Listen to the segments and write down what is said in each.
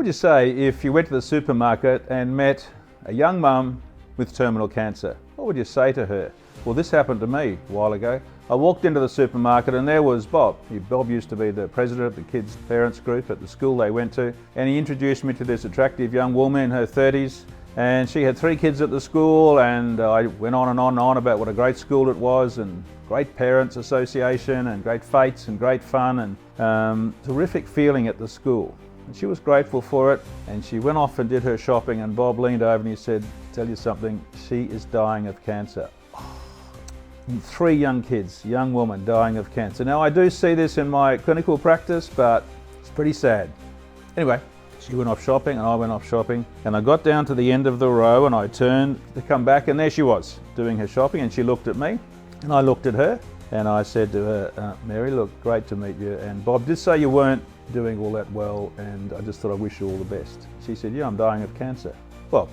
would you say if you went to the supermarket and met a young mum with terminal cancer? What would you say to her? Well, this happened to me a while ago. I walked into the supermarket and there was Bob. Bob used to be the president of the kids' parents group at the school they went to, and he introduced me to this attractive young woman in her 30s, and she had 3 kids at the school, and I went on and on about what a great school it was, and great parents association, and great fetes and great fun, and terrific feeling at the school. And she was grateful for it, and she went off and did her shopping, and Bob leaned over and he said, "Tell you something, she is dying of cancer." 3 young kids, young woman dying of cancer. Now I do see this in my clinical practice, but it's pretty sad. Anyway, she went off shopping and I went off shopping, and I got down to the end of the row and I turned to come back, and there she was doing her shopping, and she looked at me and I looked at her, and I said to her, "Mary, look, great to meet you, and Bob did say you weren't doing all that well, and I just thought I wish you all the best." She said, "Yeah, I'm dying of cancer." Well,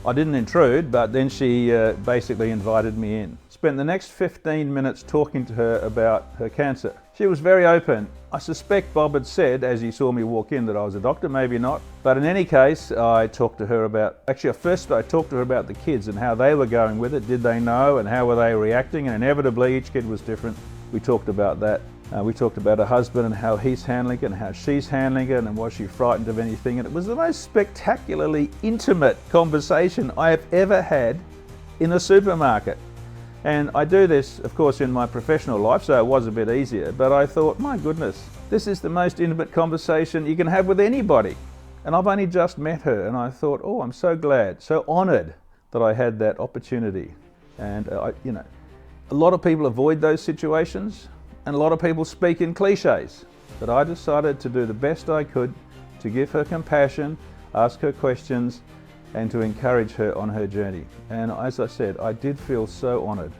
I didn't intrude, but then she basically invited me in. Spent the next 15 minutes talking to her about her cancer. She was very open. I suspect Bob had said, as he saw me walk in, that I was a doctor, maybe not. But in any case, I talked to her about, actually first I talked to her about the kids and how they were going with it. Did they know, and how were they reacting? And inevitably each kid was different. We talked about that. We talked about her husband and how he's handling it and how she's handling it, and was she frightened of anything. And it was the most spectacularly intimate conversation I have ever had in a supermarket. And I do this, of course, in my professional life, so it was a bit easier, but I thought, my goodness, this is the most intimate conversation you can have with anybody. And I've only just met her, and I thought, oh, I'm so glad, so honoured that I had that opportunity. And a lot of people avoid those situations, and a lot of people speak in cliches, but I decided to do the best I could to give her compassion, ask her questions, and to encourage her on her journey. And as I said, I did feel so honoured.